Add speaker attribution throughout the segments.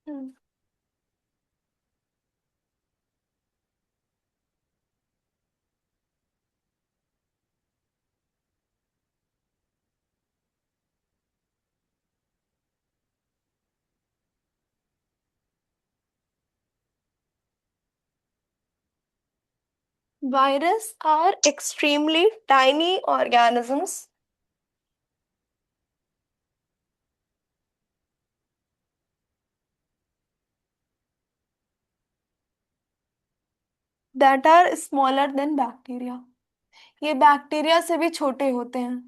Speaker 1: Hmm. Virus are extremely tiny organisms that are smaller than bacteria. ये bacteria से भी छोटे होते हैं।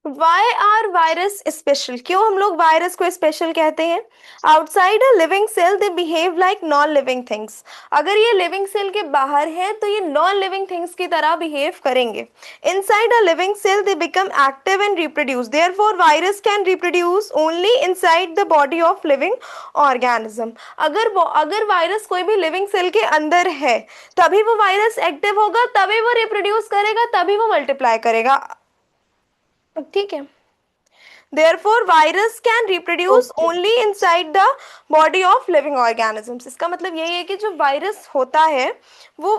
Speaker 1: वाई आर वायरस स्पेशल, क्यों हम लोग वायरस को स्पेशल कहते हैं? Outside a living cell they behave like non living things. अगर ये लिविंग सेल के बाहर है तो ये नॉन लिविंग थिंग्स की तरह बिहेव करेंगे। Inside a living cell they become active and reproduce, therefore virus can reproduce only inside the body of living organism. अगर वायरस कोई भी लिविंग सेल के अंदर है तभी वो वायरस एक्टिव होगा, तभी वो रिप्रोड्यूस करेगा, तभी वो मल्टीप्लाई करेगा। ठीक है। Therefore, virus can reproduce
Speaker 2: okay.
Speaker 1: only inside the body of living organisms. इसका मतलब यही है कि जो वायरस होता है वो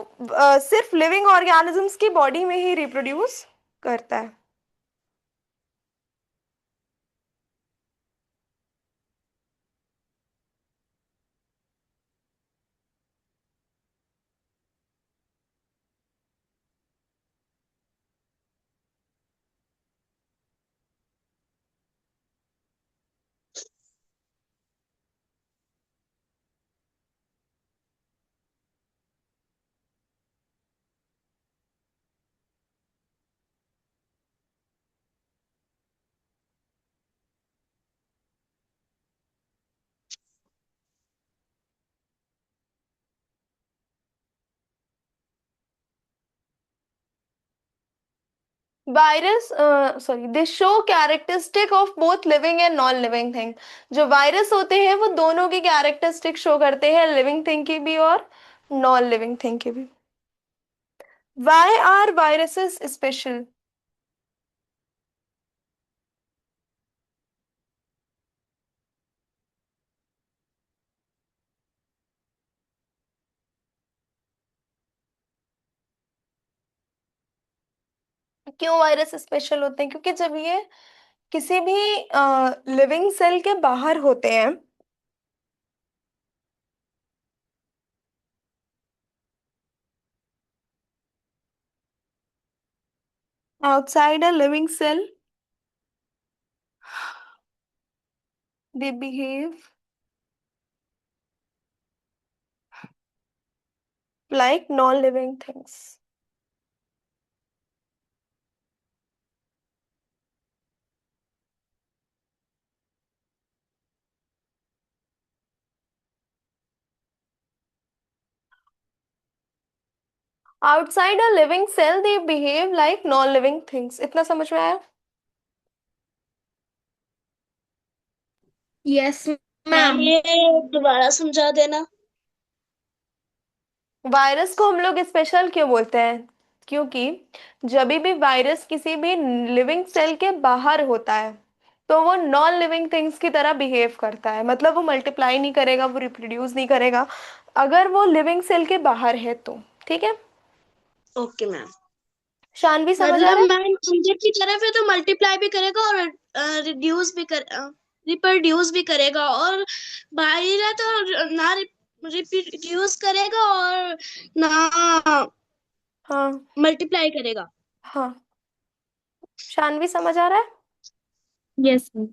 Speaker 1: सिर्फ लिविंग ऑर्गेनिजम्स की बॉडी में ही रिप्रोड्यूस करता है। Virus sorry they show characteristic of both living and non living thing. जो वायरस होते हैं वो दोनों की कैरेक्टरिस्टिक शो करते हैं, लिविंग थिंग की भी और नॉन लिविंग थिंग की भी। Why are viruses special? क्यों वायरस स्पेशल होते हैं? क्योंकि जब ये किसी भी लिविंग सेल के बाहर होते हैं, outside a living cell they behave like non living things. Outside a living cell they behave like non living things. इतना समझ में आया?
Speaker 2: Yes
Speaker 3: ma'am
Speaker 2: ma'am.
Speaker 3: ये दोबारा समझा देना।
Speaker 1: वायरस को हम लोग स्पेशल क्यों बोलते हैं? क्योंकि जब भी वायरस किसी भी लिविंग सेल के बाहर होता है तो वो नॉन लिविंग थिंग्स की तरह बिहेव करता है, मतलब वो मल्टीप्लाई नहीं करेगा, वो रिप्रोड्यूस नहीं करेगा अगर वो लिविंग सेल के बाहर है तो। ठीक है।
Speaker 3: Okay ma'am.
Speaker 1: शानवी समझ आ
Speaker 3: मतलब
Speaker 1: रहा है?
Speaker 3: मैम अंदर की तरफ है तो मल्टीप्लाई भी करेगा और रिड्यूस भी कर रिप्रोड्यूस भी करेगा, और बाहर है तो ना रिप्रोड्यूस करेगा और ना
Speaker 1: हाँ।
Speaker 3: मल्टीप्लाई करेगा।
Speaker 1: हाँ। शानवी समझ आ रहा है?
Speaker 2: Yes ma'am.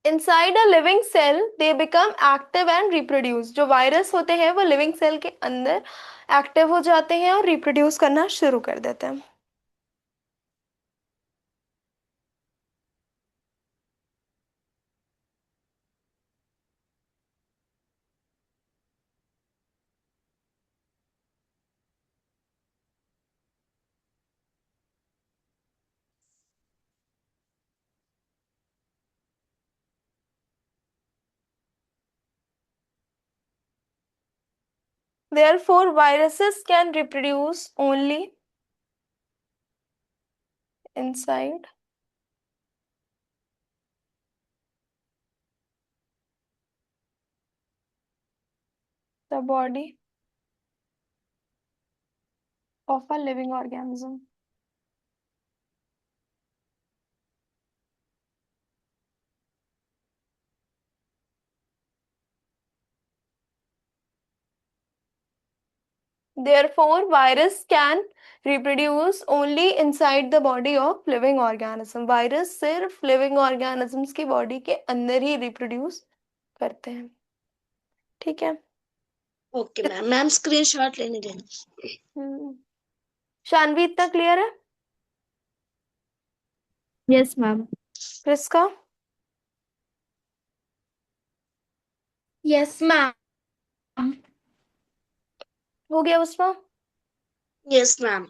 Speaker 1: Inside a living cell they become active and reproduce. जो वायरस होते हैं वो लिविंग सेल के अंदर एक्टिव हो जाते हैं और रिप्रोड्यूस करना शुरू कर देते हैं। Therefore, viruses can reproduce only inside the body of a living organism. Therefore, virus can reproduce only inside the body of living organism. Virus सिर्फ लिविंग ऑर्गेनिजम्स की बॉडी के अंदर ही रिप्रोड्यूस करते हैं। ठीक है।
Speaker 3: ओके मैम, मैम स्क्रीनशॉट लेने देना।
Speaker 1: शानवी, इतना क्लियर है?
Speaker 2: Yes, ma'am.
Speaker 1: Prisca?
Speaker 2: Yes, ma'am.
Speaker 1: हो गया उसमें?
Speaker 3: Yes ma'am.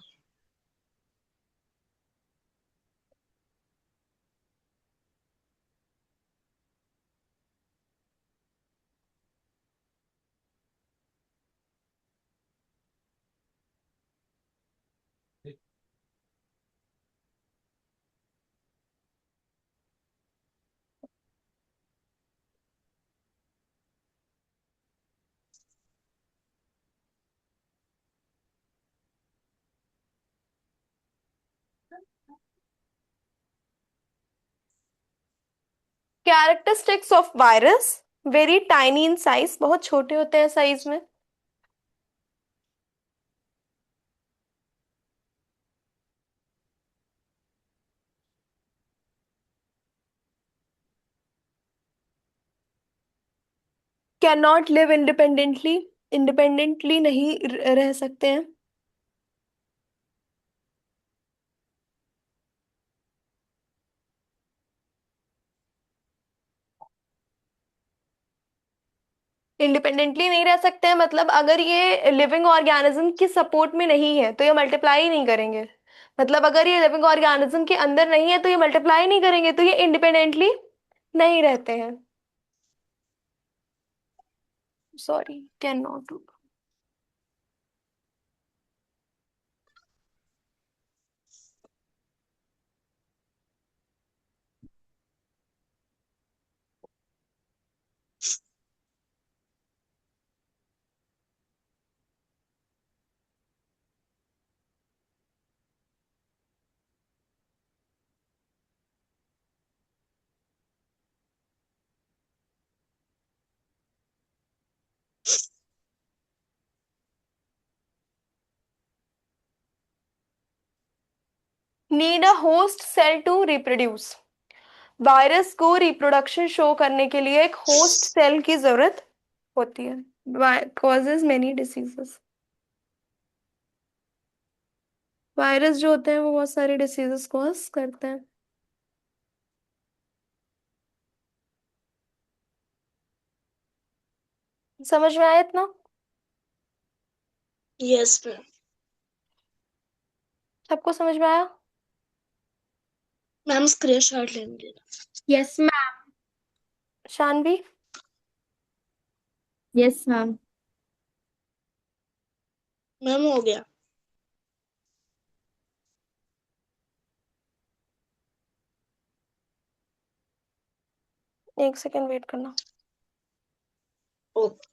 Speaker 1: Characteristics of virus very tiny in size, बहुत छोटे होते हैं साइज में। Can not live independently, independently नहीं रह सकते हैं। इंडिपेंडेंटली नहीं रह सकते हैं मतलब अगर ये लिविंग ऑर्गेनिज्म की सपोर्ट में नहीं है तो ये मल्टीप्लाई नहीं करेंगे। मतलब अगर ये लिविंग ऑर्गेनिज्म के अंदर नहीं है तो ये मल्टीप्लाई नहीं करेंगे, तो ये इंडिपेंडेंटली नहीं रहते हैं। Sorry, can not do. Need a host cell to reproduce. Virus को रिप्रोडक्शन शो करने के लिए एक होस्ट सेल की जरूरत होती है। Causes many diseases. वायरस जो होते हैं वो बहुत सारे डिसीजेस कॉज करते हैं। समझ में आया इतना?
Speaker 3: Yes ma'am.
Speaker 1: सबको समझ में आया?
Speaker 3: मैम स्क्रीनशॉट लेने देना।
Speaker 2: Yes, ma'am.
Speaker 1: Shanvi?
Speaker 2: Yes, ma'am.
Speaker 3: Ma'am हो गया।
Speaker 1: एक सेकेंड वेट करना।
Speaker 3: Okay.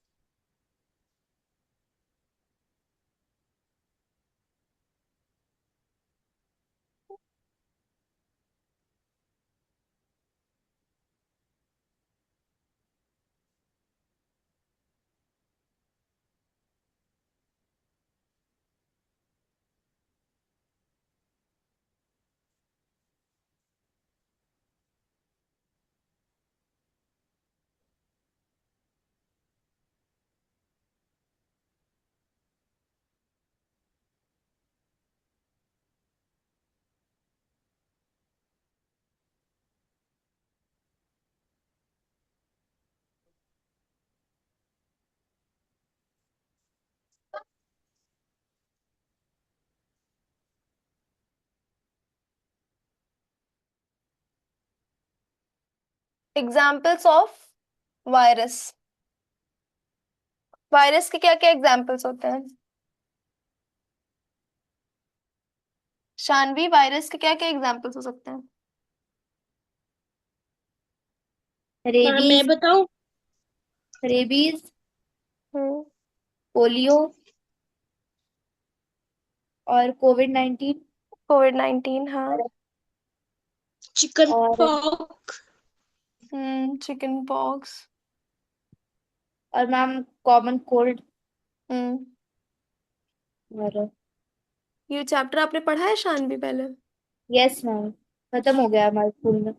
Speaker 1: Examples of virus. Virus के क्या क्या एग्जाम्पल्स होते हैं? शानवी, वायरस के क्या क्या एग्जाम्पल्स हो सकते हैं?
Speaker 3: मैम मैं
Speaker 2: रेबीज।
Speaker 3: बताऊं?
Speaker 2: रेबीज।
Speaker 1: हम्म।
Speaker 2: पोलियो। और कोविड-19।
Speaker 1: कोविड-19, हाँ।
Speaker 3: चिकन
Speaker 2: और
Speaker 3: pox.
Speaker 1: Chicken pox.
Speaker 2: Ma'am common cold.
Speaker 1: हम्म।
Speaker 2: और
Speaker 1: ये चैप्टर आपने पढ़ा है शानवी पहले?
Speaker 2: यस मैम, खत्म हो गया हमारे स्कूल में।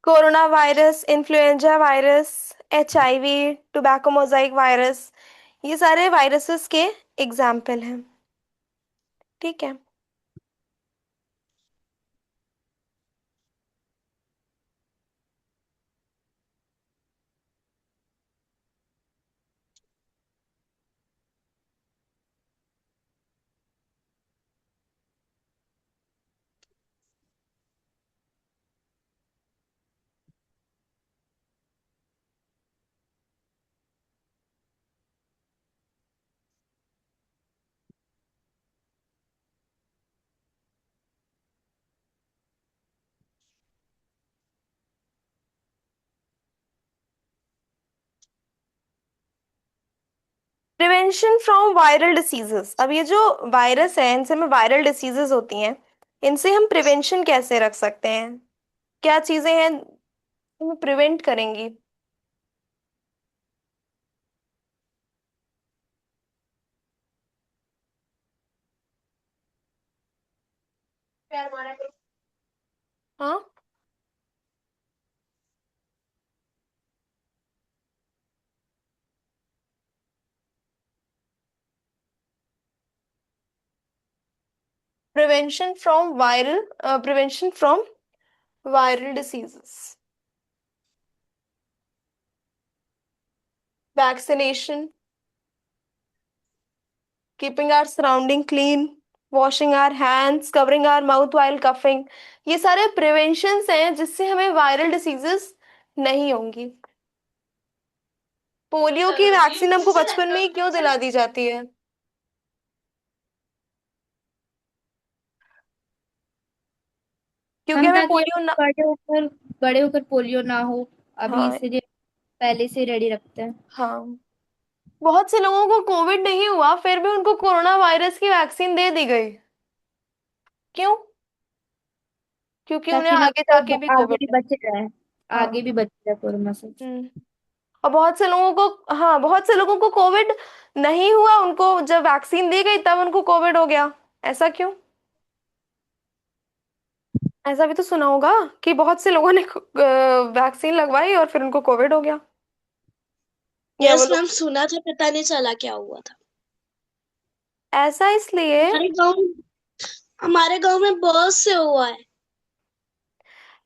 Speaker 1: Corona virus, influenza virus, HIV, tobacco Mosaic virus, ये सारे वायरसेस के एग्जाम्पल हैं। ठीक है। Prevention from viral diseases. अब ये जो वायरस है, इनसे में वायरल डिसीजेस होती हैं, इनसे हम प्रिवेंशन कैसे रख सकते हैं? क्या चीजें हैं हम प्रिवेंट करेंगी? हाँ। Prevention from viral diseases, vaccination, keeping our surrounding clean, washing our hands, covering our mouth while coughing, ये सारे प्रिवेंशंस हैं जिससे हमें वायरल डिसीजेस नहीं होंगी। पोलियो की वैक्सीन हमको बचपन में ही क्यों दिला दी जाती है? क्योंकि
Speaker 2: हम
Speaker 1: हमें
Speaker 2: ताकि
Speaker 1: पोलियो ना।
Speaker 2: बड़े होकर पोलियो ना हो, अभी
Speaker 1: हाँ।
Speaker 2: इसीलिए पहले से रेडी रखते हैं।
Speaker 1: हाँ। बहुत से लोगों को कोविड नहीं हुआ, फिर भी उनको कोरोना वायरस की वैक्सीन दे दी गई। क्यों? क्योंकि उन्हें
Speaker 2: ताकि ना
Speaker 1: आगे
Speaker 2: वो
Speaker 1: जाके भी
Speaker 2: आगे
Speaker 1: कोविड
Speaker 2: भी
Speaker 1: है।
Speaker 2: बचे रहे,
Speaker 1: हाँ।
Speaker 2: आगे भी बचे रहे कोरोना से।
Speaker 1: हम्म। और बहुत से लोगों को, हाँ, बहुत से लोगों को कोविड नहीं हुआ, उनको जब वैक्सीन दी गई तब उनको कोविड हो गया। ऐसा क्यों? ऐसा भी तो सुना होगा कि बहुत से लोगों ने वैक्सीन लगवाई और फिर उनको कोविड हो गया, या वो
Speaker 3: यस
Speaker 1: लोग।
Speaker 3: मैम, सुना था, पता नहीं चला क्या हुआ था।
Speaker 1: ऐसा इसलिए
Speaker 3: हमारे गांव हमारे गांव में बहुत से हुआ है।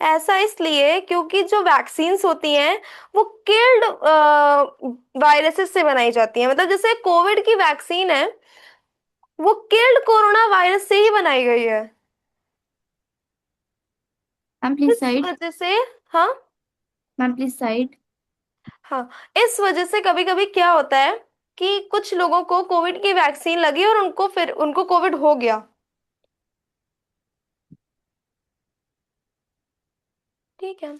Speaker 1: ऐसा इसलिए क्योंकि जो वैक्सीन्स होती हैं वो किल्ड वायरसेस से बनाई जाती हैं। मतलब जैसे कोविड की वैक्सीन है, वो किल्ड कोरोना वायरस से ही बनाई गई है।
Speaker 2: मैम प्लीज
Speaker 1: इस
Speaker 2: साइड।
Speaker 1: वजह से, हाँ।
Speaker 2: Ma'am please side.
Speaker 1: हाँ। इस वजह से कभी कभी क्या होता है कि कुछ लोगों को कोविड की वैक्सीन लगी और उनको कोविड हो गया। ठीक है।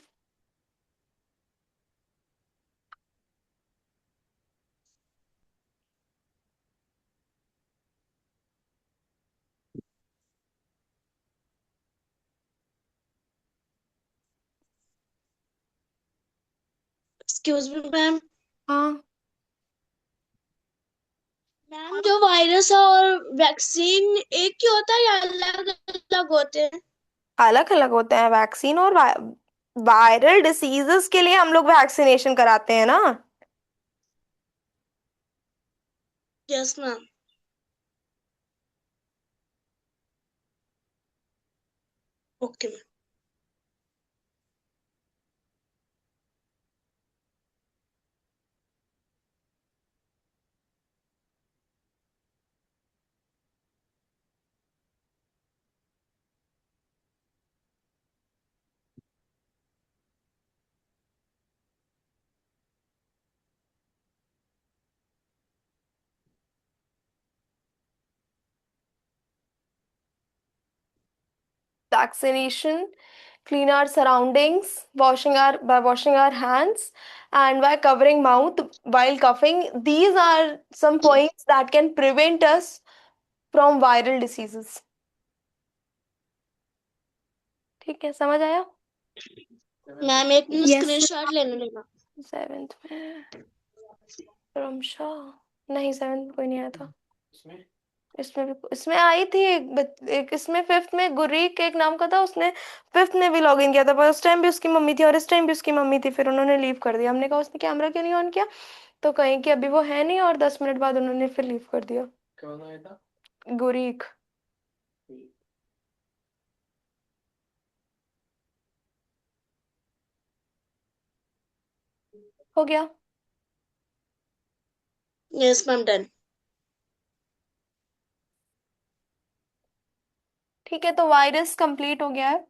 Speaker 3: Excuse me ma'am.
Speaker 1: हाँ।
Speaker 3: मैम जो वायरस और वैक्सीन एक ही होता है या अलग अलग होते हैं?
Speaker 1: अलग अलग होते हैं वैक्सीन और वायरल डिसीजेस के लिए हम लोग वैक्सीनेशन कराते हैं ना।
Speaker 3: Yes ma'am. Okay ma'am.
Speaker 1: vaccination, clean our surroundings, washing our hands, and by covering mouth while coughing. These are some points that can prevent us from viral diseases. ठीक है, समझ आया?
Speaker 3: मैम एक
Speaker 2: Yes, sir.
Speaker 3: स्क्रीनशॉट लेने लेना।
Speaker 1: 7th में रमशा, नहीं 7th में कोई नहीं आया था। इसमें आई थी एक इसमें 5th में गुरीक एक नाम का था, उसने 5th में भी लॉग इन किया था, पर उस टाइम भी उसकी मम्मी थी और इस टाइम भी उसकी मम्मी थी, फिर उन्होंने लीव कर दिया। हमने कहा उसने कैमरा क्यों नहीं ऑन किया, तो कहीं कि अभी वो है नहीं, और 10 मिनट बाद उन्होंने फिर लीव कर दिया। कौन आया था? गुरीक। हो गया?
Speaker 3: Yes ma'am, done.
Speaker 1: ठीक है, तो वायरस कंप्लीट हो गया है।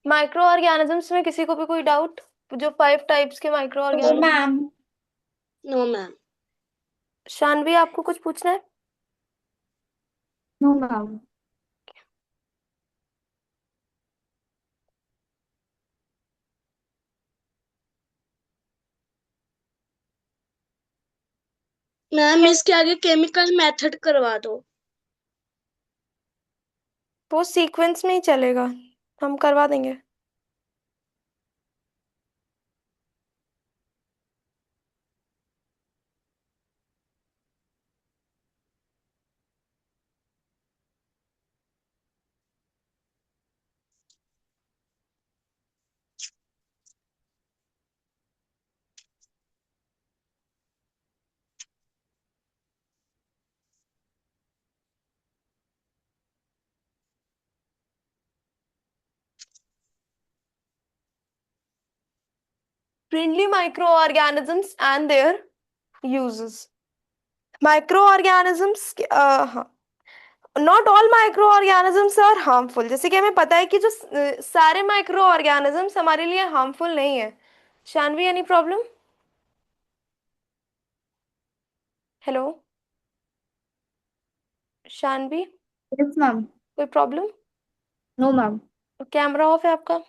Speaker 1: माइक्रो ऑर्गेनिजम्स में किसी को भी कोई डाउट? जो 5 टाइप्स के micro
Speaker 2: No,
Speaker 1: organism.
Speaker 2: ma'am.
Speaker 3: No ma'am.
Speaker 1: Shanvi, आपको कुछ पूछना है?
Speaker 2: No, ma'am.
Speaker 3: मैम इसके आगे केमिकल मेथड करवा दो।
Speaker 1: वो सीक्वेंस में ही चलेगा, हम करवा देंगे। Friendly microorganisms and their uses. Microorganisms, हाँ, not all micro organisms are harmful. जैसे कि हमें पता है कि जो सारे माइक्रो ऑर्गेनिजम्स हमारे लिए हार्मफुल नहीं है। Shanvi, any problem? Hello Shanvi,
Speaker 2: Yes, ma'am.
Speaker 1: कोई problem?
Speaker 2: No, ma'am.
Speaker 1: Camera off है आपका?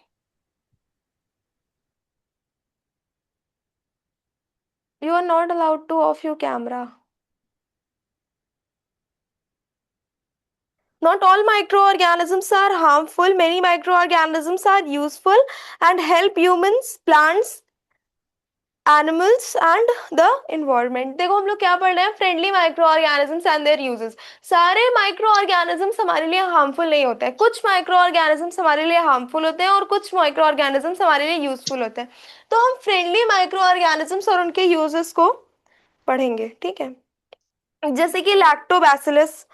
Speaker 1: You are not allowed to off your camera. Not all microorganisms are harmful. Many microorganisms are useful and help humans, plants, animals and the environment. देखो हम लोग क्या पढ़ रहे हैं, friendly micro organisms and there uses. सारे micro organisms हमारे लिए हार्मफुल नहीं होते हैं, कुछ माइक्रो ऑर्गेनिजम्स हमारे लिए हार्मफुल होते हैं और कुछ माइक्रो ऑर्गेनिजम्स हमारे लिए यूजफुल होते हैं। तो हम फ्रेंडली माइक्रो ऑर्गेनिजम्स और उनके यूजेस को पढ़ेंगे, ठीक है? जैसे कि लैक्टोबैसिलस।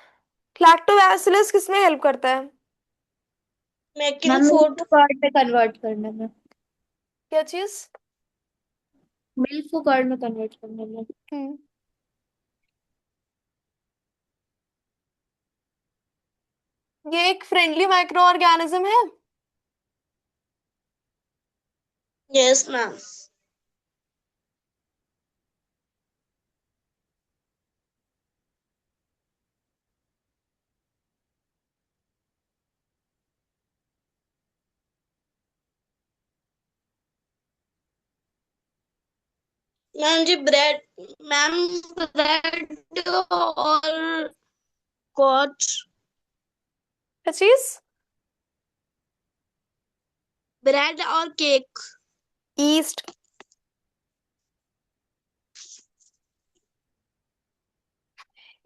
Speaker 1: लैक्टोबैसिलस किसमें हेल्प करता है?
Speaker 3: Making
Speaker 2: ma'am milk
Speaker 3: food.
Speaker 2: को कर्ड में कन्वर्ट करने में।
Speaker 1: क्या चीज?
Speaker 2: मिल्क को कर्ड में कन्वर्ट करने में।
Speaker 1: हम्म, ये एक फ्रेंडली माइक्रो ऑर्गेनिज्म है।
Speaker 3: Yes ma'am. मैम जी ब्रेड, मैम ब्रेड और कॉच,
Speaker 1: क्या चीज?
Speaker 3: ब्रेड और cake.
Speaker 1: East.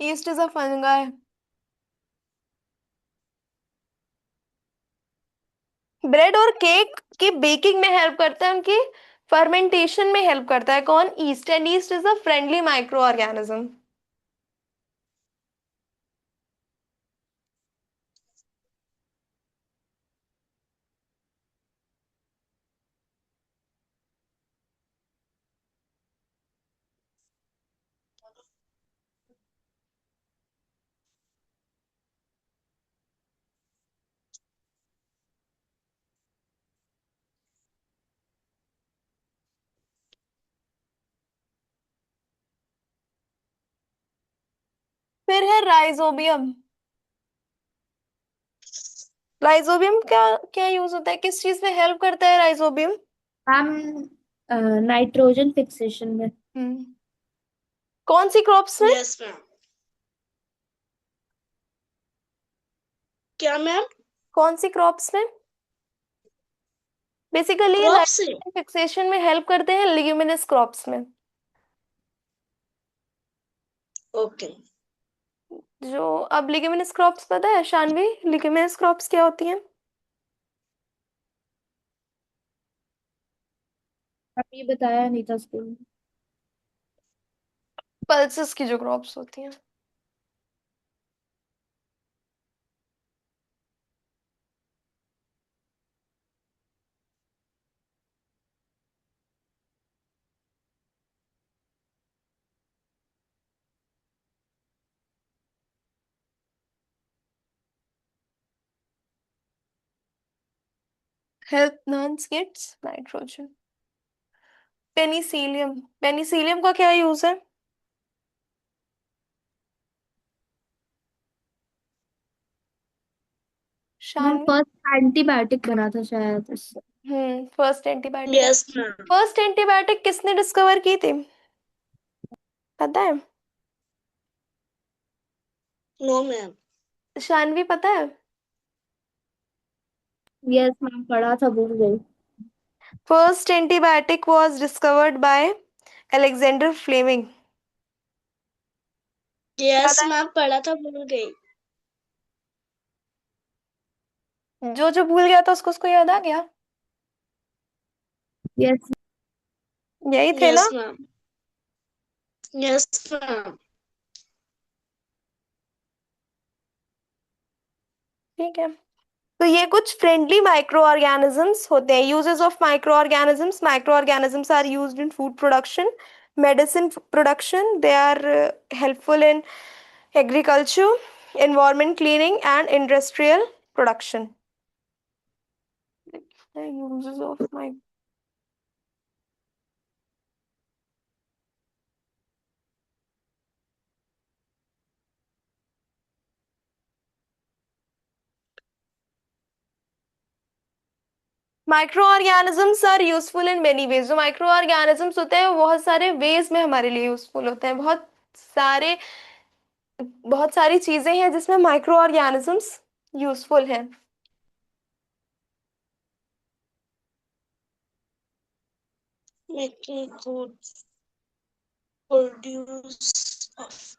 Speaker 1: East is a fungi. Bread और केक की बेकिंग में हेल्प करता है, उनकी फर्मेंटेशन में हेल्प करता है कौन? East. And east is a friendly micro organism. फिर है राइजोबियम। राइजोबियम क्या क्या यूज होता है, किस चीज में हेल्प करता है राइजोबियम?
Speaker 2: मैम नाइट्रोजन फिक्सेशन में।
Speaker 1: हम्म। कौन सी क्रॉप्स में?
Speaker 3: Yes ma'am. क्या मैम?
Speaker 1: कौन सी क्रॉप्स में? बेसिकली ये
Speaker 3: क्रॉप से।
Speaker 1: नाइट्रोजन फिक्सेशन में हेल्प करते हैं लिग्यूमिनस क्रॉप्स में।
Speaker 3: ओके।
Speaker 1: जो अब लिग्यूमिनस क्रॉप्स पता है शानवी, लिग्यूमिनस क्रॉप्स क्या होती हैं?
Speaker 2: अब ये बताया नहीं था स्कूल में।
Speaker 1: पल्सेस की जो क्रॉप्स होती हैं। हेल्प नॉन्स गेट्स नाइट्रोजन। पेनिसिलियम, पेनिसिलियम का क्या यूज है
Speaker 2: मैम
Speaker 1: शानवी?
Speaker 2: फर्स्ट एंटीबायोटिक बना था शायद इससे।
Speaker 1: First antibiotic.
Speaker 3: Yes ma'am.
Speaker 1: First antibiotic किसने डिस्कवर की थी, पता है?
Speaker 3: No ma'am.
Speaker 1: शानवी पता है?
Speaker 2: यस मैम पढ़ा था, भूल गई।
Speaker 1: First antibiotic was discovered by Alexander Fleming.
Speaker 3: Yes
Speaker 1: याद है?
Speaker 3: मैम, पढ़ा था, भूल गई।
Speaker 1: जो जो भूल गया था उसको उसको याद आ गया।
Speaker 2: यस।
Speaker 1: यही थे
Speaker 3: यस
Speaker 1: ना?
Speaker 3: मैम। Yes ma'am.
Speaker 1: ठीक है। तो ये कुछ फ्रेंडली माइक्रो ऑर्गेनिजम्स होते हैं। Uses of micro organisms are used in food production, medicine production, they are helpful in agriculture, environment cleaning and industrial production. The uses of micro organisms are useful in many ways. जो micro organisms होते हैं वो बहुत सारे veg में हमारे लिए useful होते हैं। सारे बहुत सारी चीजें हैं जिसमें माइक्रो ऑर्गेनिजम्स यूजफुल हैं।
Speaker 3: Making good produce of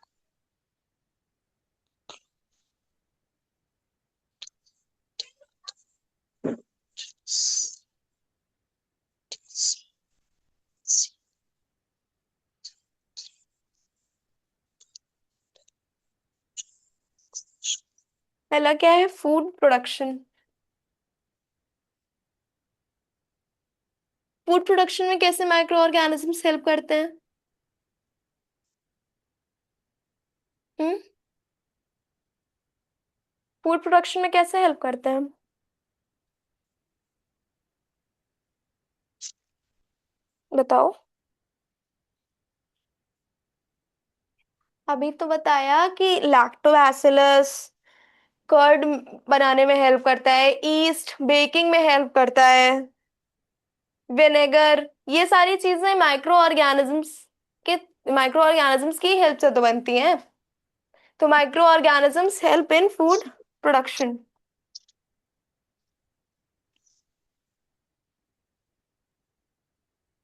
Speaker 1: पहला क्या है, फूड प्रोडक्शन। फूड प्रोडक्शन में कैसे माइक्रो ऑर्गेनिजम्स हेल्प करते हैं? हम्म। फूड प्रोडक्शन में कैसे हेल्प करते हैं, बताओ? अभी तो बताया कि लैक्टोबैसिलस कर्ड बनाने में हेल्प करता है, ईस्ट बेकिंग में हेल्प करता है, विनेगर, ये सारी चीजें के माइक्रो ऑर्गेनिजम्स की हेल्प से तो बनती हैं। तो micro organisms help in food production.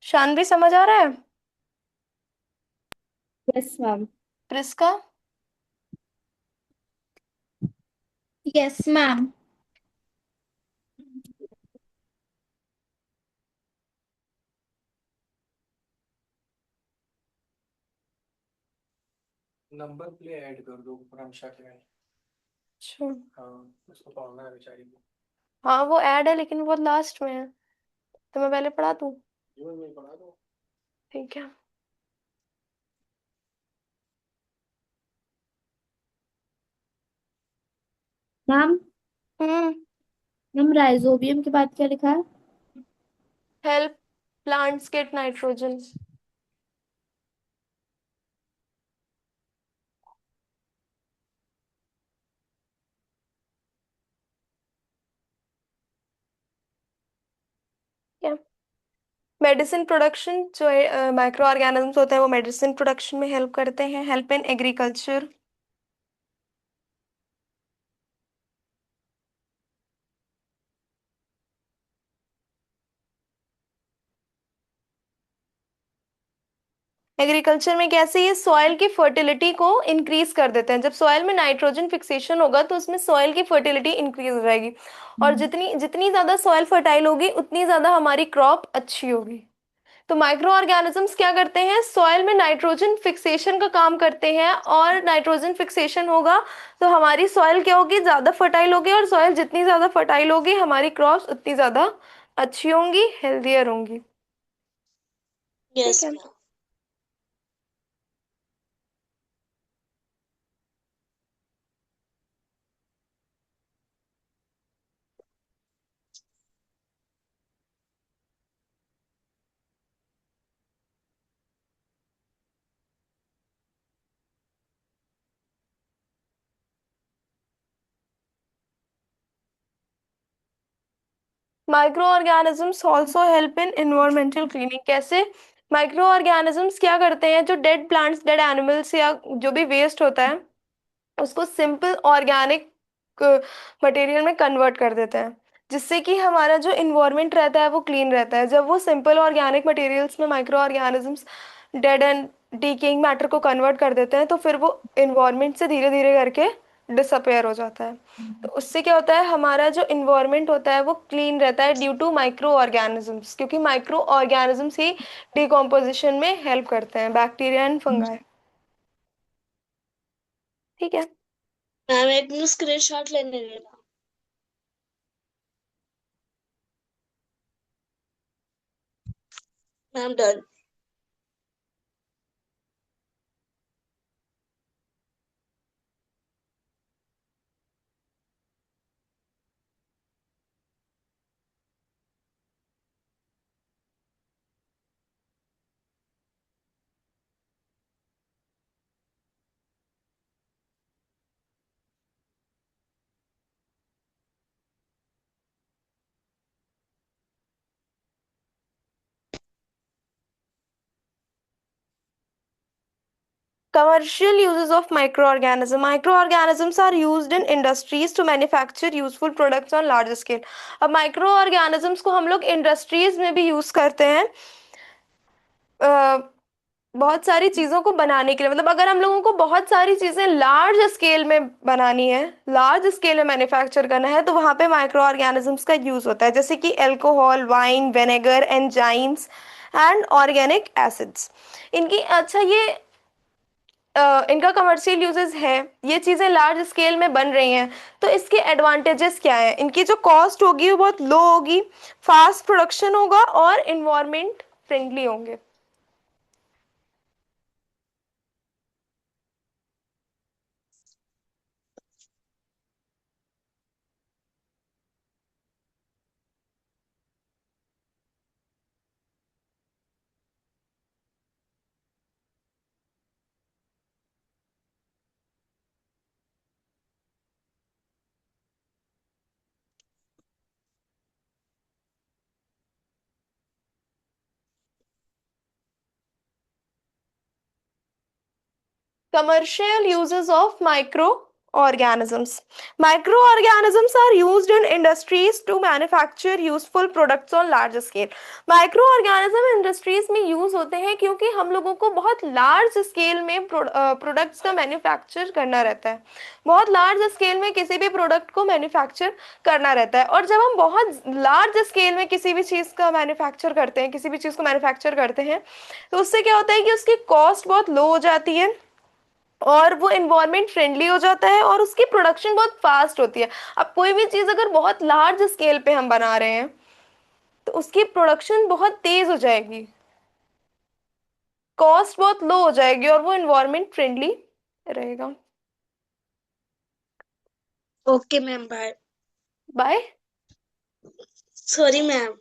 Speaker 1: Shanvi समझ आ रहा है?
Speaker 2: Yes ma'am.
Speaker 1: Prisca?
Speaker 2: Yes ma'am.
Speaker 4: Number plate add कर दो प्रंशा के में।
Speaker 1: अच्छा।
Speaker 4: हाँ, उसको पढ़ना है बेचारी को।
Speaker 1: हाँ वो ऐड है लेकिन वो लास्ट में है, तो मैं पहले पढ़ा दूँ?
Speaker 4: जीवन में पढ़ा दो।
Speaker 1: ठीक है।
Speaker 2: मैम
Speaker 1: हम्म।
Speaker 2: मैम राइजोबियम के बाद क्या लिखा है?
Speaker 1: Help plants get nitrogen. Medicine production, जो माइक्रो ऑर्गेनिजम्स होते हैं वो मेडिसिन प्रोडक्शन में हेल्प करते हैं, हेल्प इन एग्रीकल्चर। एग्रीकल्चर में कैसे ये सॉइल की फर्टिलिटी को इंक्रीज कर देते हैं। जब सॉइल में नाइट्रोजन फिक्सेशन होगा तो उसमें सॉइल की फर्टिलिटी इंक्रीज हो जाएगी, और जितनी जितनी ज्यादा सॉइल फर्टाइल होगी उतनी ज्यादा हमारी क्रॉप अच्छी होगी। तो माइक्रो ऑर्गेनिजम्स क्या करते हैं, सॉइल में नाइट्रोजन फिक्सेशन का काम करते हैं, और नाइट्रोजन फिक्सेशन होगा तो हमारी सॉइल क्या होगी, ज्यादा फर्टाइल होगी, और सॉइल जितनी ज्यादा फर्टाइल होगी हमारी क्रॉप्स उतनी ज्यादा अच्छी होंगी, हेल्दियर होंगी। ठीक
Speaker 3: यस
Speaker 1: है।
Speaker 3: Ma'am.
Speaker 1: Micro organisms also help in environmental cleaning. कैसे, माइक्रो ऑर्गेनिजम्स क्या करते हैं, जो डेड प्लांट्स, डेड एनिमल्स या जो भी वेस्ट होता है उसको सिंपल ऑर्गेनिक मटेरियल में कन्वर्ट कर देते हैं, जिससे कि हमारा जो इन्वायरमेंट रहता है वो क्लीन रहता है। जब वो सिंपल ऑर्गेनिक मटेरियल्स में micro organisms dead and decaying matter को कन्वर्ट कर देते हैं तो फिर वो इन्वायरमेंट से धीरे धीरे करके डिसअपेयर हो जाता है। तो उससे क्या होता है, हमारा जो इन्वायरमेंट होता है वो क्लीन रहता है ड्यू टू माइक्रो ऑर्गेनिजम्स, क्योंकि माइक्रो ऑर्गेनिजम्स ही डिकम्पोजिशन में हेल्प करते हैं, बैक्टीरिया एंड फंगाई। ठीक है।
Speaker 3: मैम एक मिनट स्क्रीनशॉट लेने देना। Ma'am done.
Speaker 1: Commercial uses of microorganisms. Microorganisms are used in industries to manufacture useful products on large scale. अब microorganisms को हम लोग इंडस्ट्रीज में भी यूज करते हैं बहुत सारी चीजों को बनाने के लिए। मतलब अगर हम लोगों को बहुत सारी चीजें लार्ज स्केल में बनानी है, लार्ज स्केल में मैन्युफैक्चर करना है, तो वहां पे माइक्रो ऑर्गेनिजम्स का यूज होता है, जैसे कि alcohol, wine, vinegar, enzymes and organic acids. इनकी अच्छा ये इनका कमर्शियल यूजेस है, ये चीज़ें लार्ज स्केल में बन रही हैं। तो इसके एडवांटेजेस क्या हैं, इनकी जो कॉस्ट होगी वो बहुत लो होगी, फास्ट प्रोडक्शन होगा और इन्वायरमेंट फ्रेंडली होंगे। Commercial uses of microorganisms. Microorganisms are used in industries to manufacture useful products on large scale. Microorganism industries में यूज होते हैं क्योंकि हम लोगों को बहुत लार्ज स्केल में प्रोडक्ट्स का मैन्युफैक्चर करना रहता है, बहुत लार्ज स्केल में किसी भी प्रोडक्ट को मैन्युफैक्चर करना रहता है। और जब हम बहुत लार्ज स्केल में किसी भी चीज़ का मैन्युफैक्चर करते हैं, किसी भी चीज़ को मैन्युफैक्चर करते हैं, तो उससे क्या होता है कि उसकी कॉस्ट बहुत लो हो जाती है, और वो इन्वायरमेंट फ्रेंडली हो जाता है, और उसकी प्रोडक्शन बहुत फास्ट होती है। अब कोई भी चीज़ अगर बहुत लार्ज स्केल पे हम बना रहे हैं तो उसकी प्रोडक्शन बहुत तेज हो जाएगी, कॉस्ट बहुत लो हो जाएगी, और वो इन्वायरमेंट फ्रेंडली रहेगा।
Speaker 3: Okay ma'am bye.
Speaker 1: Bye.
Speaker 3: Sorry ma'am.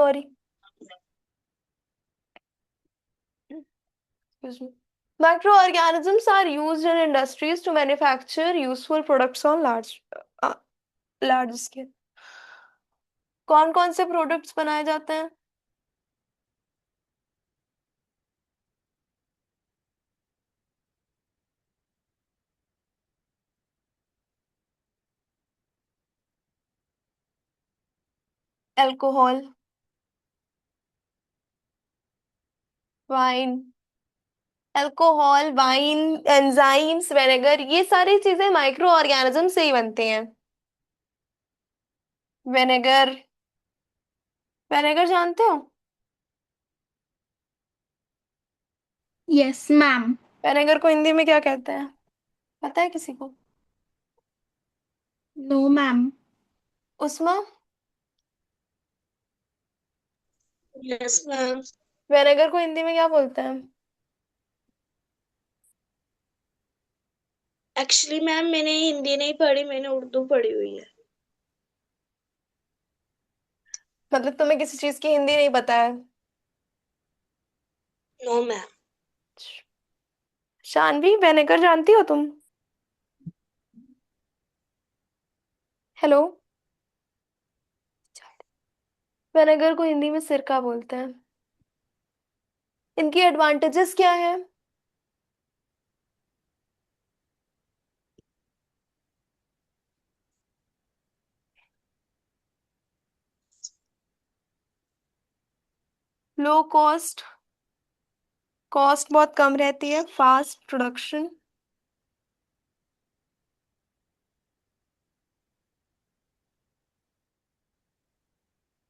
Speaker 1: Sorry, excuse me. Microorganisms are used in industries to manufacture useful products on uh, large scale. कौन कौन से प्रोडक्ट्स बनाए जाते हैं? Alcohol, wine, alcohol, wine, enzymes, vinegar, ये सारी चीजें माइक्रो ऑर्गेनिज्म से ही बनती हैं। विनेगर, विनेगर जानते हो?
Speaker 2: Yes ma'am.
Speaker 1: विनेगर को हिंदी में क्या कहते हैं, पता है किसी को?
Speaker 2: No ma'am.
Speaker 1: Usma,
Speaker 3: yes ma'am.
Speaker 1: Vinegar को हिंदी में क्या बोलते हैं?
Speaker 3: एक्चुअली मैम मैंने हिंदी नहीं पढ़ी, मैंने उर्दू पढ़ी हुई है।
Speaker 1: मतलब तुम्हें किसी चीज की हिंदी नहीं पता है?
Speaker 3: No ma'am.
Speaker 1: शानवी, विनेगर जानती हो तुम? हेलो, विनेगर को हिंदी में सिरका बोलते हैं। इनकी एडवांटेजेस क्या है? लो कॉस्ट, कॉस्ट बहुत कम रहती है। फास्ट प्रोडक्शन,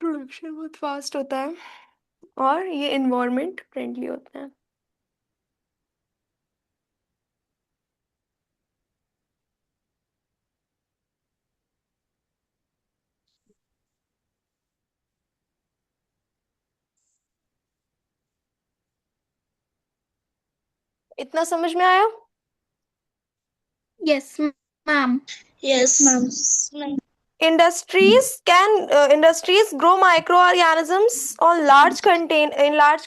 Speaker 1: प्रोडक्शन बहुत फास्ट होता है, और ये इन्वायरमेंट फ्रेंडली होते हैं। इतना समझ में आया?
Speaker 2: Yes ma'am.
Speaker 3: Yes
Speaker 2: ma'am.
Speaker 3: Ma'am.
Speaker 1: Industries grow microorganisms on large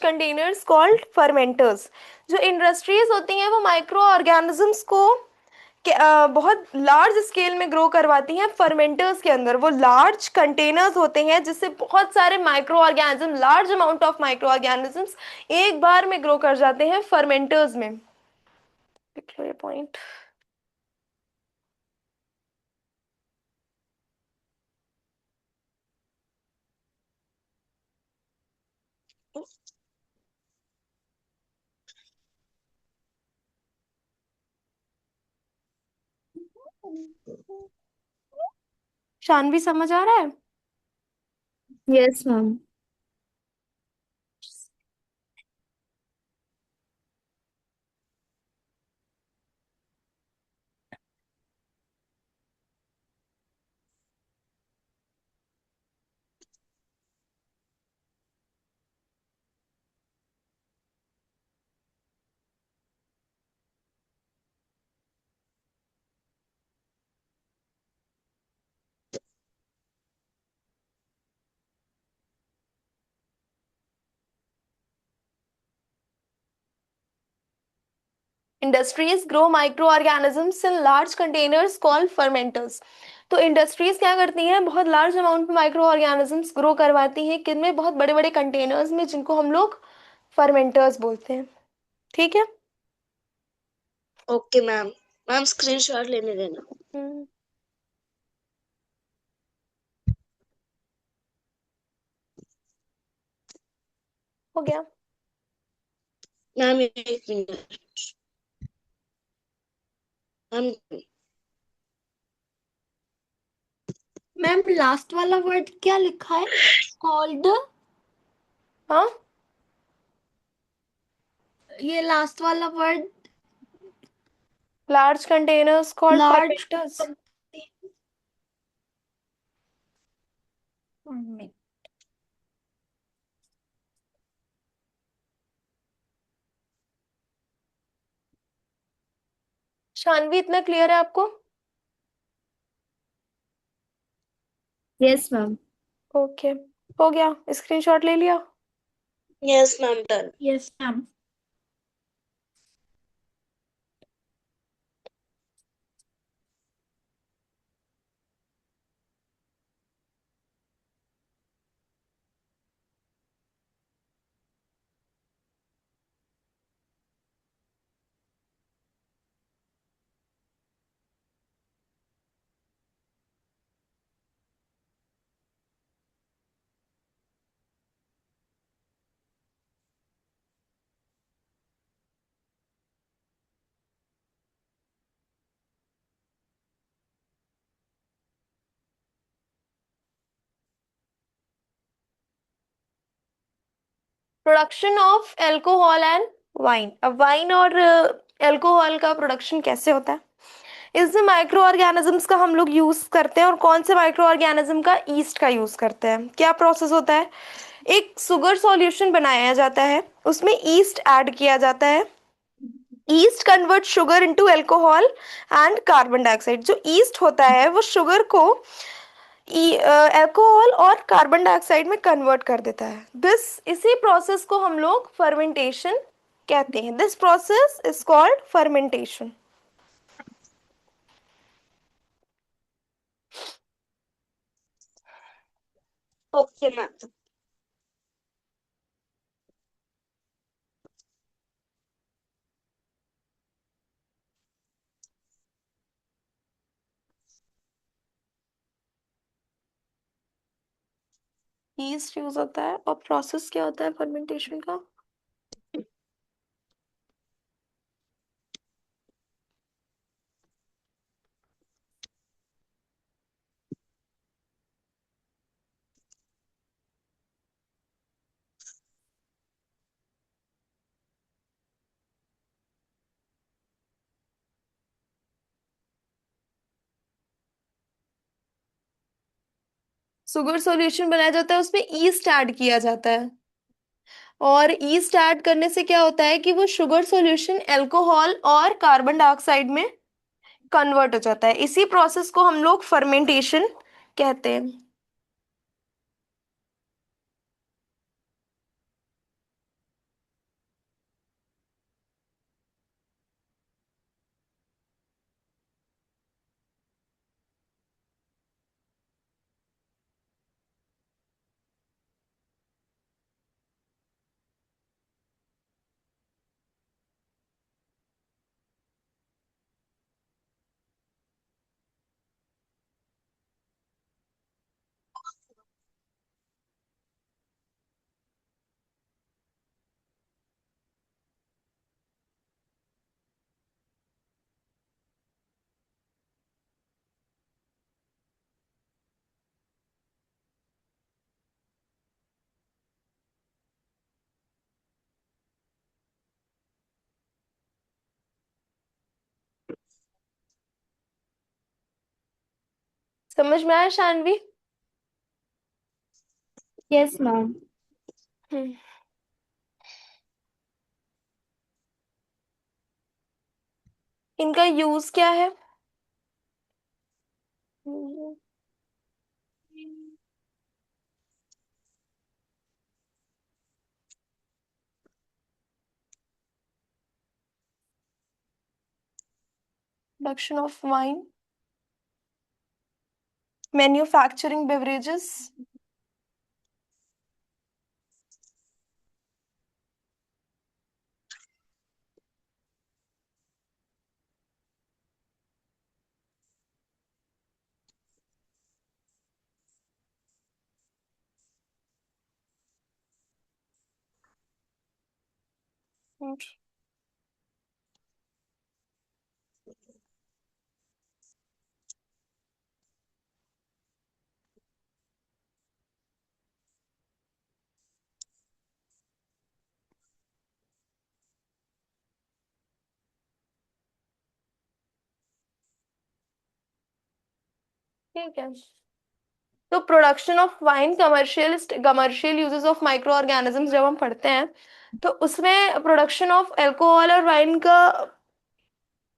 Speaker 1: containers called fermenters. जो इंडस्ट्रीज होती हैं वो माइक्रो ऑर्गेनिजम्स को बहुत लार्ज स्केल में ग्रो करवाती हैं फर्मेंटर्स के अंदर। वो लार्ज कंटेनर्स होते हैं जिससे बहुत सारे micro organism, large amount of micro organisms एक बार में ग्रो कर जाते हैं फर्मेंटर्स में। लिख लो ये पॉइंट। शानवी, समझ आ रहा है?
Speaker 2: Yes ma'am.
Speaker 1: Industries grow micro organisms in large containers called fermenters. तो इंडस्ट्रीज क्या करती हैं, बहुत लार्ज अमाउंट में माइक्रो ऑर्गेनिजम्स ग्रो करवाती हैं किन में, बहुत बड़े बड़े कंटेनर्स में, जिनको हम लोग फर्मेंटर्स बोलते हैं। ठीक है।
Speaker 3: Okay ma'am. मैम स्क्रीनशॉट लेने देना।
Speaker 1: हम्म, हो गया।
Speaker 3: मैम एक मिनट। मैम
Speaker 2: मैम लास्ट वाला वर्ड क्या लिखा है? कॉल्ड।
Speaker 1: हाँ,
Speaker 2: ये लास्ट वाला word.
Speaker 1: Large containers called
Speaker 2: large.
Speaker 1: Fermenters. Shanvi, इतना क्लियर है आपको?
Speaker 2: Yes ma'am.
Speaker 1: ओके। हो गया, स्क्रीनशॉट ले लिया।
Speaker 3: Yes ma'am, done.
Speaker 2: Yes ma'am.
Speaker 1: Production of alcohol and wine. अब वाइन और एल्कोहल का प्रोडक्शन कैसे होता है? इसमें माइक्रो ऑर्गेनिजम्स का हम लोग यूज करते हैं, और कौन से माइक्रो ऑर्गेनिज्म का? ईस्ट का यूज करते हैं। क्या प्रोसेस होता है? एक शुगर सॉल्यूशन बनाया जाता है, उसमें ईस्ट ऐड किया जाता है। East convert sugar into alcohol and carbon dioxide. जो ईस्ट होता है वो शुगर को अल्कोहल और कार्बन डाइऑक्साइड में कन्वर्ट कर देता है। इसी प्रोसेस को हम लोग फर्मेंटेशन कहते हैं। This process is called fermentation.
Speaker 3: Okay ma'am.
Speaker 1: East use होता है, और प्रोसेस क्या होता है फर्मेंटेशन का? शुगर सॉल्यूशन बनाया जाता है, उसमें ईस्ट ऐड किया जाता है, और ईस्ट ऐड करने से क्या होता है कि वो शुगर सॉल्यूशन अल्कोहल और कार्बन डाइऑक्साइड में कन्वर्ट हो जाता है। इसी प्रोसेस को हम लोग फर्मेंटेशन कहते हैं। समझ में आया शानवी?
Speaker 2: Yes ma'am.
Speaker 1: हम्म। इनका यूज क्या है? Production of wine, manufacturing beverages, ठीक है। तो production of wine, commercial uses of micro organisms जब हम पढ़ते हैं, तो उसमें प्रोडक्शन ऑफ अल्कोहल और वाइन का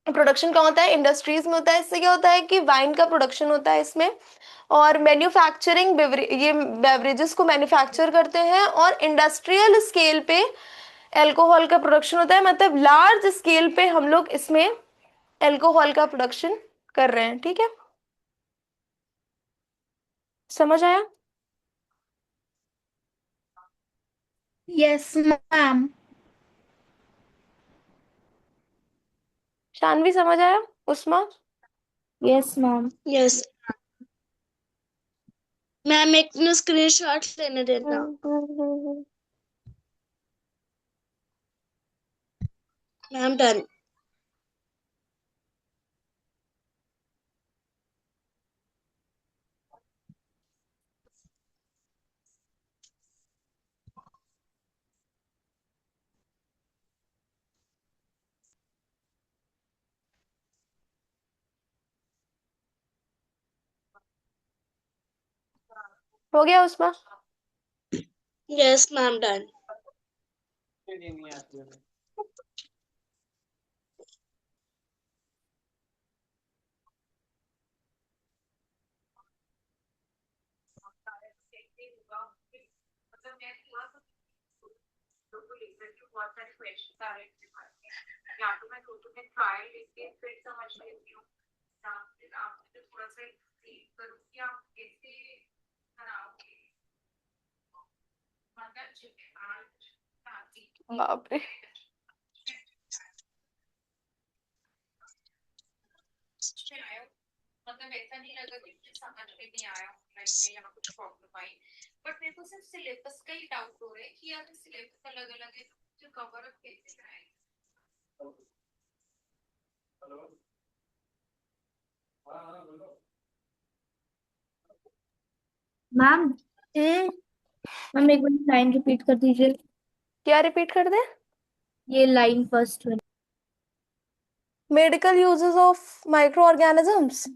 Speaker 1: प्रोडक्शन कहाँ होता है? इंडस्ट्रीज में होता है। इससे क्या होता है कि वाइन का प्रोडक्शन होता है इसमें, और मैन्युफैक्चरिंग ये बेवरेजेस को मैन्युफैक्चर करते हैं, और इंडस्ट्रियल स्केल पे अल्कोहल का प्रोडक्शन होता है। मतलब लार्ज स्केल पे हम लोग इसमें अल्कोहल का प्रोडक्शन कर रहे हैं। ठीक है, समझ आया?
Speaker 2: Yes ma'am.
Speaker 1: शानवी समझ आया? Usma?
Speaker 2: Yes ma'am.
Speaker 3: Yes ma'am, एक स्क्रीनशॉट लेने देना। Ma'am done.
Speaker 1: हो गया उस्मा?
Speaker 3: Yes ma'am done.
Speaker 4: नहीं आती है।
Speaker 1: बाप रे।
Speaker 5: मतलब ऐसा नहीं लगा कि मुझे समझ में नहीं आया लाइफ में यहाँ कुछ प्रॉब्लम आई, बट मेरे को सिर्फ सिलेबस का ही डाउट हो रहा है कि यार सिलेबस अलग अलग है, जो कवर अप कैसे कराएंगे।
Speaker 4: हेलो। हाँ हाँ बोलो।
Speaker 2: मैम
Speaker 1: हम्म,
Speaker 2: मैम एक बार लाइन रिपीट कर दीजिए।
Speaker 1: क्या रिपीट कर दे?
Speaker 2: ये लाइन फर्स्ट में।
Speaker 1: Medical uses of micro organisms.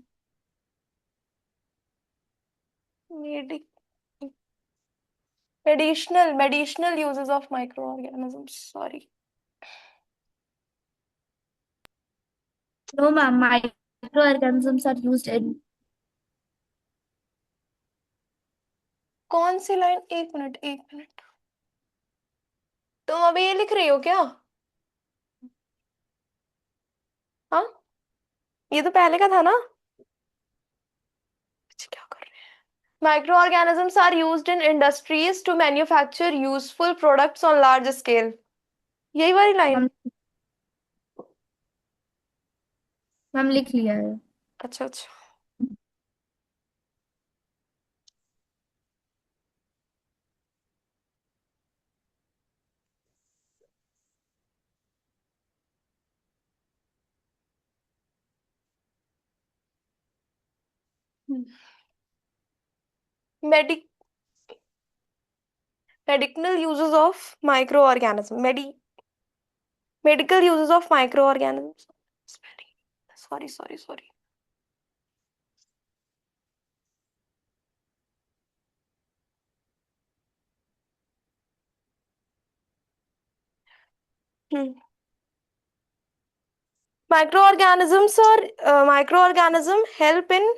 Speaker 1: medicinal uses of microorganisms, sorry.
Speaker 2: No ma'am, micro organisms are used in.
Speaker 1: कौन सी लाइन? एक मिनट एक मिनट, तुम अभी ये लिख रही हो क्या? हाँ, ये तो पहले का था ना। अच्छा, क्या कर रहे हैं? Microorganisms are used in industries to manufacture useful products on large scale. यही वाली लाइन?
Speaker 2: मैम मैम लिख लिया है।
Speaker 1: अच्छा अच्छा। Medic medicinal uses of microorganisms. Medical uses of microorganisms. Sorry. Hmm. Microorganism help in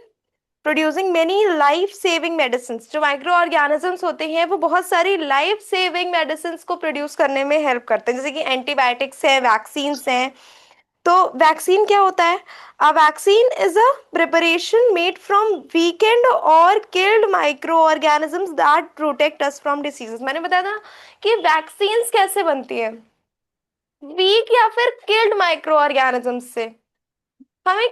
Speaker 1: producing many life saving medicine. जो micro organisms होते हैं वो बहुत सारी लाइफ सेविंग मेडिसिन को प्रोड्यूस करने में हेल्प करते हैं, जैसे कि एंटीबायोटिक्स हैं, वैक्सीन हैं। तो वैक्सीन क्या होता है? A vaccine is a preparation made from weakened और killed microorganisms that protect us from diseases. मैंने बताया था कि वैक्सीन कैसे बनती है, वीक या फिर किल्ड माइक्रो ऑर्गेनिजम्स से। हमें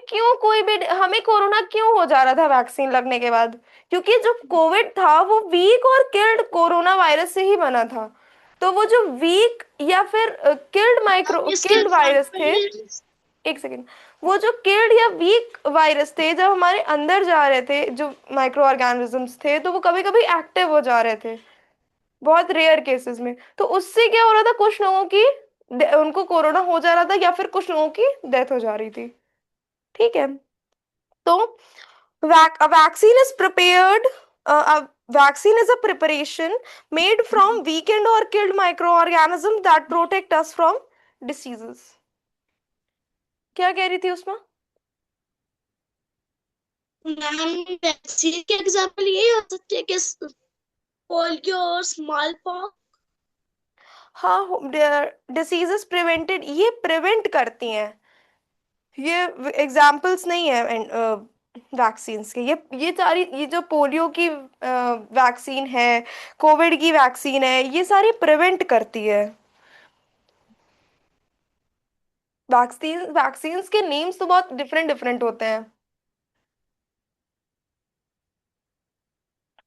Speaker 1: कोरोना क्यों हो जा रहा था वैक्सीन लगने के बाद? क्योंकि जो कोविड था वो वीक और किल्ड कोरोना वायरस से ही बना था। तो वो जो वीक या फिर
Speaker 3: इसके
Speaker 1: किल्ड
Speaker 3: साथ
Speaker 1: वायरस थे,
Speaker 3: में
Speaker 1: एक सेकेंड, वो जो किल्ड या वीक वायरस थे जब हमारे अंदर जा रहे थे, जो माइक्रो ऑर्गेनिजम्स थे, तो वो कभी कभी एक्टिव हो जा रहे थे, बहुत रेयर केसेस में। तो उससे क्या हो रहा था, कुछ लोगों की उनको कोरोना हो जा रहा था, या फिर कुछ लोगों की डेथ हो जा रही थी। ठीक है, तो a vaccine is prepared a vaccine is a preparation made from weakened or killed microorganisms that protect us from diseases. क्या कह रही थी उसमें?
Speaker 3: मैम वैक्सीन के एग्जाम्पल यही हो सकते हैं कि पोलियो और स्मॉल पॉक्स।
Speaker 1: हाँ, डिसीजेस प्रिवेंटेड, ये प्रिवेंट करती हैं, ये एग्जाम्पल्स नहीं है वैक्सीन्स के। ये सारी, ये जो पोलियो की वैक्सीन है, कोविड की वैक्सीन है, ये सारी प्रिवेंट करती है। वैक्सीन्स के नेम्स तो बहुत डिफरेंट डिफरेंट होते हैं।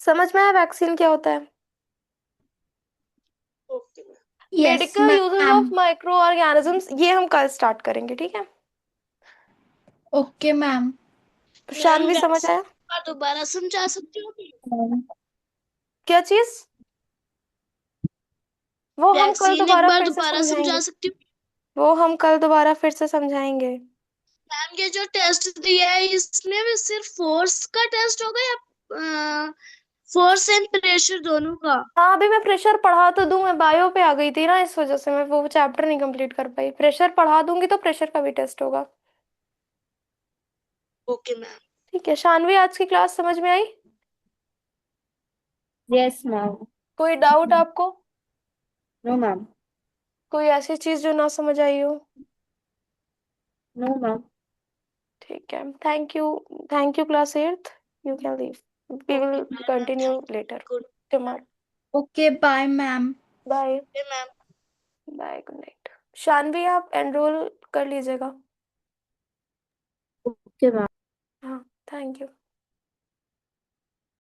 Speaker 1: समझ में आया वैक्सीन क्या होता है?
Speaker 3: Okay ma'am.
Speaker 2: Yes
Speaker 1: medical uses
Speaker 2: ma'am.
Speaker 1: Of micro organisms, ये हम कल स्टार्ट करेंगे, ठीक है?
Speaker 2: Okay ma'am.
Speaker 3: मैम
Speaker 1: शानवी समझ
Speaker 3: वैक्सीन
Speaker 1: आया?
Speaker 3: का दोबारा समझा सकती हो?
Speaker 1: क्या चीज? वो हम कल
Speaker 3: वैक्सीन एक
Speaker 1: दोबारा
Speaker 3: बार
Speaker 1: फिर से
Speaker 3: दोबारा
Speaker 1: समझाएंगे।
Speaker 3: समझा सकती हो?
Speaker 1: वो हम कल दोबारा फिर से समझाएंगे।
Speaker 3: मैम ये जो टेस्ट दिया है इसमें भी सिर्फ फोर्स का टेस्ट होगा या फोर्स एंड प्रेशर दोनों का?
Speaker 1: हाँ, अभी मैं प्रेशर पढ़ा तो दूं, मैं बायो पे आ गई थी ना, इस वजह से मैं वो चैप्टर नहीं कंप्लीट कर पाई। प्रेशर पढ़ा दूंगी तो प्रेशर का भी टेस्ट होगा।
Speaker 3: Okay ma'am.
Speaker 1: ठीक है शानवी, आज की क्लास समझ में आई?
Speaker 2: Yes ma'am.
Speaker 1: कोई डाउट आपको?
Speaker 2: No ma'am.
Speaker 1: कोई ऐसी चीज जो ना समझ आई हो?
Speaker 2: No ma'am.
Speaker 1: ठीक है, thank you class 8th, you can leave, we
Speaker 3: okay
Speaker 1: will
Speaker 3: ma'am.
Speaker 1: Continue
Speaker 3: thank
Speaker 1: later
Speaker 3: you.
Speaker 1: Tomorrow.
Speaker 2: Okay bye ma'am.
Speaker 1: Bye.
Speaker 3: Ma'am.
Speaker 1: Bye, good night. Shanvi, आप एनरोल कर लीजिएगा।
Speaker 2: Okay ma'am.
Speaker 1: हाँ, थैंक यू।